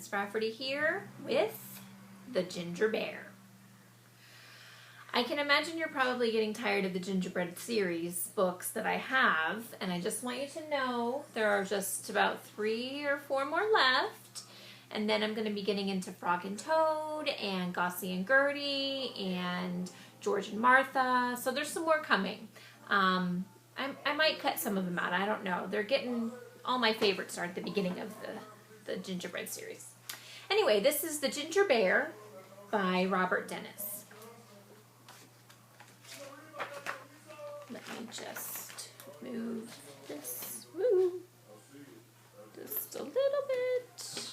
Miss Rafferty here with the Ginger Bear. I can imagine you're probably getting tired of the Gingerbread series books that I have, and I just want you to know there are just about 3 or 4 more left, and then I'm going to be getting into Frog and Toad and Gossie and Gertie and George and Martha, so there's some more coming. I might cut some of them out, I don't know. They're getting, all my favorites are at the beginning of the Gingerbread series. Anyway, this is The Ginger Bear by Robert Dennis. Let me just move this, just a little bit.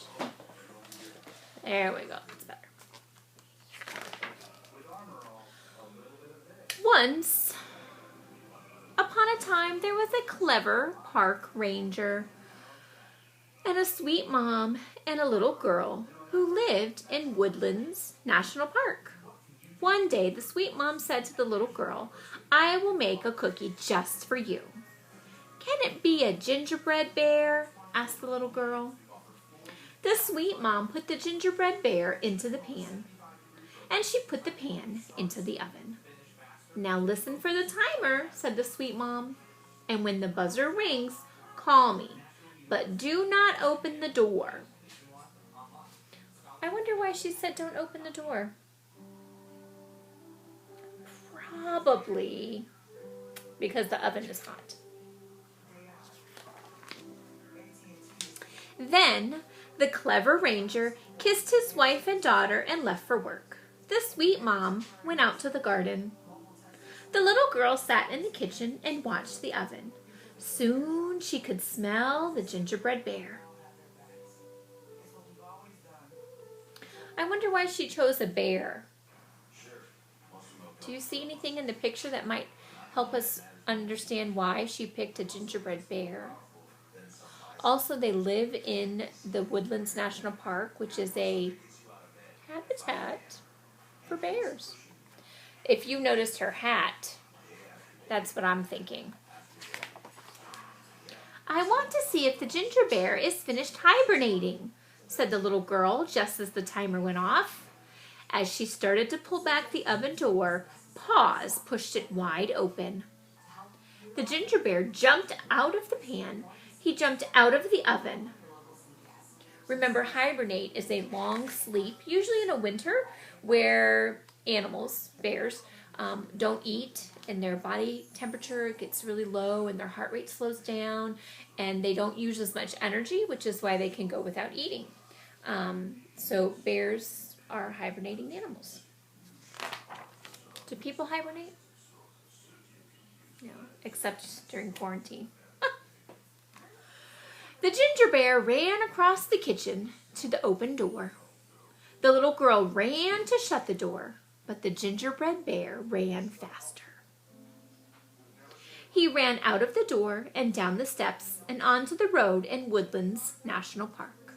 There we go, it's better. Once upon a time, there was a clever park ranger and a sweet mom and a little girl who lived in Woodlands National Park. One day, the sweet mom said to the little girl, "I will make a cookie just for you." "Can it be a gingerbread bear?" asked the little girl. The sweet mom put the gingerbread bear into the pan, and she put the pan into the oven. "Now listen for the timer," said the sweet mom, "and when the buzzer rings, call me, but do not open the door." I wonder why she said don't open the door. Probably because the oven is hot. Then the clever ranger kissed his wife and daughter and left for work. The sweet mom went out to the garden. The little girl sat in the kitchen and watched the oven. Soon she could smell the gingerbread bear. I wonder why she chose a bear. Do you see anything in the picture that might help us understand why she picked a gingerbread bear? Also, they live in the Woodlands National Park, which is a habitat for bears. If you noticed her hat, that's what I'm thinking. "I want to see if the ginger bear is finished hibernating," said the little girl just as the timer went off. As she started to pull back the oven door, Paws pushed it wide open. The ginger bear jumped out of the pan. He jumped out of the oven. Remember, hibernate is a long sleep, usually in a winter, where animals, bears, don't eat and their body temperature gets really low and their heart rate slows down and they don't use as much energy, which is why they can go without eating. So bears are hibernating animals. Do people hibernate? No, except during quarantine. The ginger bear ran across the kitchen to the open door. The little girl ran to shut the door, but the gingerbread bear ran faster. He ran out of the door and down the steps and onto the road in Woodlands National Park.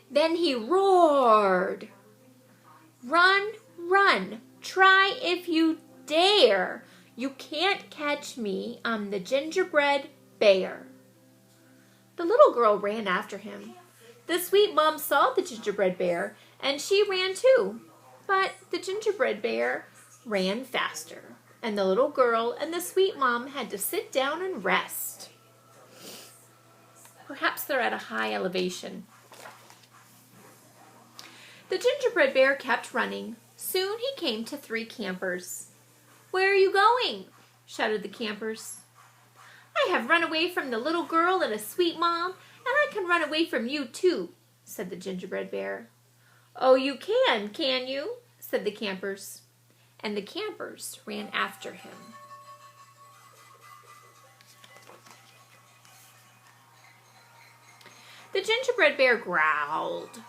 Then he roared, "Run, run, try if you dare. You can't catch me, I'm the gingerbread bear." The little girl ran after him. The sweet mom saw the gingerbread bear, and she ran too. But the gingerbread bear ran faster, and the little girl and the sweet mom had to sit down and rest. Perhaps they're at a high elevation. The gingerbread bear kept running. Soon he came to 3 campers. "Where are you going?" shouted the campers. "I have run away from the little girl and a sweet mom, and I can run away from you too," said the gingerbread bear. "Oh, you can you?" said the campers. And the campers ran after him. The gingerbread bear growled,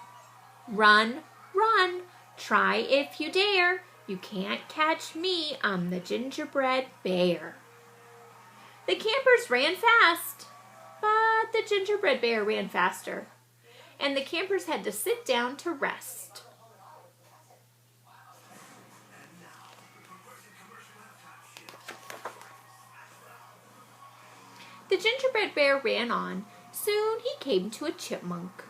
"Run, run, try if you dare. You can't catch me, I'm the gingerbread bear." The campers ran fast, but the gingerbread bear ran faster, and the campers had to sit down to rest. The gingerbread bear ran on. Soon he came to a chipmunk.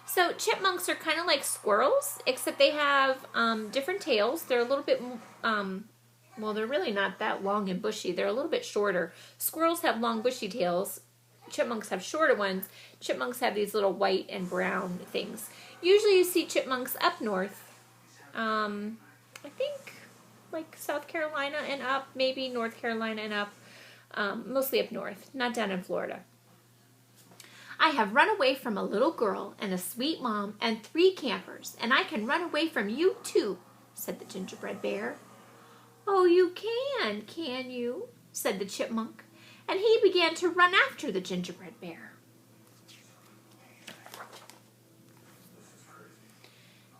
So chipmunks are kind of like squirrels, except they have different tails. They're a little bit, well, they're really not that long and bushy. They're a little bit shorter. Squirrels have long bushy tails. Chipmunks have shorter ones. Chipmunks have these little white and brown things. Usually you see chipmunks up north. I think like South Carolina and up, maybe North Carolina and up. Mostly up north, not down in Florida. I have run away from a little girl and a sweet mom and 3 campers, and I can run away from you too, said the gingerbread bear. Oh, you can you? Said the chipmunk, and he began to run after the gingerbread bear.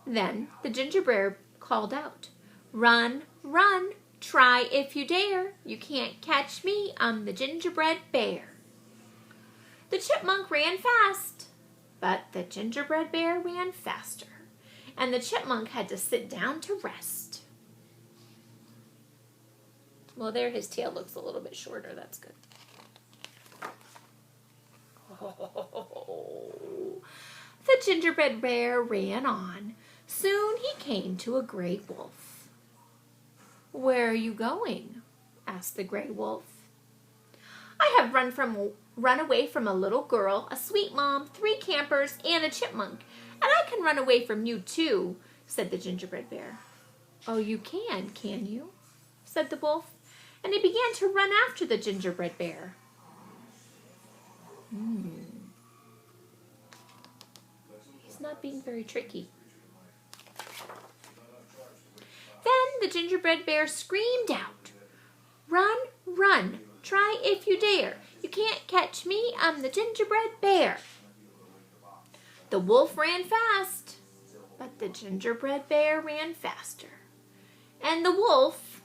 Then the gingerbread called out, Run, run, try if you dare. You can't catch me, I'm the gingerbread bear. The chipmunk ran fast, but the gingerbread bear ran faster, and the chipmunk had to sit down to rest. Well, there his tail looks a little bit shorter. That's good. Oh. The gingerbread bear ran on. Soon he came to a gray wolf. Where are you going? Asked the gray wolf. I have run away from a little girl, a sweet mom, 3 campers, and a chipmunk, and I can run away from you too, said the gingerbread bear. Oh, you can you? Said the wolf, and he began to run after the gingerbread bear. He's not being very tricky. Then the gingerbread bear screamed out, Run, run, try if you dare. You can't catch me, I'm the gingerbread bear. The wolf ran fast, but the gingerbread bear ran faster. And the wolf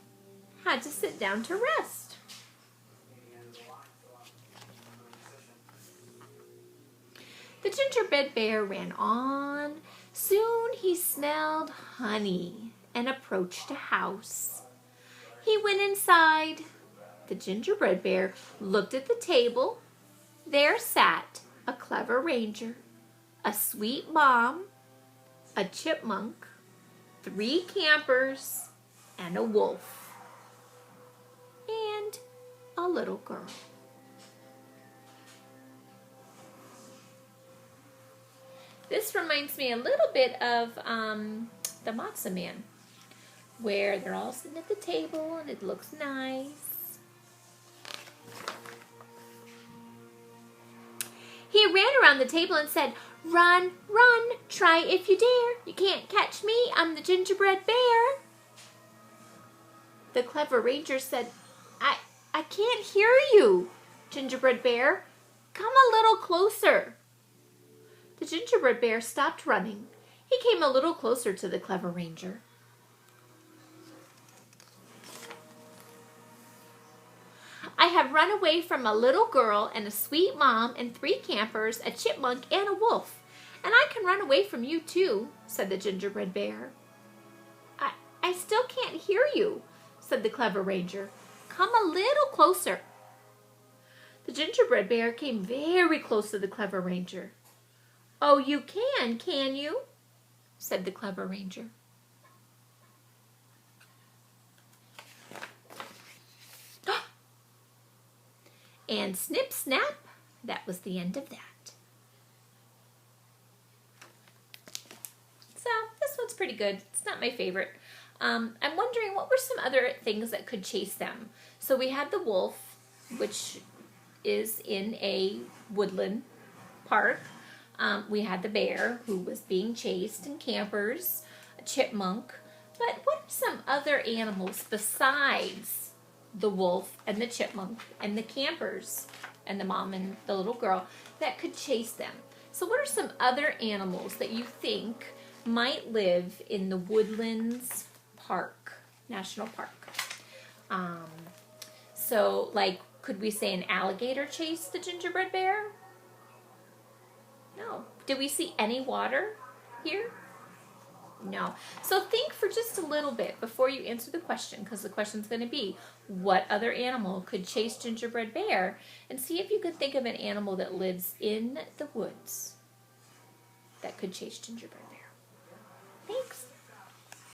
had to sit down to rest. The gingerbread bear ran on. Soon he smelled honey and approached a house. He went inside. The gingerbread bear looked at the table. There sat a clever ranger, a sweet mom, a chipmunk, 3 campers, and a wolf, and a little girl. This reminds me a little bit of the Matzah Man, where they're all sitting at the table and it looks nice. He ran around the table and said, Run, run, try if you dare. You can't catch me, I'm the gingerbread bear. The clever ranger said, I can't hear you, gingerbread bear. Come a little closer. The gingerbread bear stopped running. He came a little closer to the clever ranger. I have run away from a little girl and a sweet mom and 3 campers, a chipmunk, and a wolf. And I can run away from you too, said the gingerbread bear. I still can't hear you, said the clever ranger. Come a little closer. The gingerbread bear came very close to the clever ranger. Oh, you can you? Said the clever ranger. And snip, snap, that was the end of that. So this one's pretty good. It's not my favorite. I'm wondering what were some other things that could chase them. So we had the wolf, which is in a woodland park. We had the bear, who was being chased, and campers, a chipmunk. But what are some other animals besides the wolf and the chipmunk and the campers and the mom and the little girl that could chase them? So what are some other animals that you think might live in the Woodlands Park, National Park? So like, could we say an alligator chased the gingerbread bear? No. Did we see any water here? No. So think for just a little bit before you answer the question, because the question's going to be, what other animal could chase Gingerbread Bear? And see if you could think of an animal that lives in the woods that could chase Gingerbread Bear.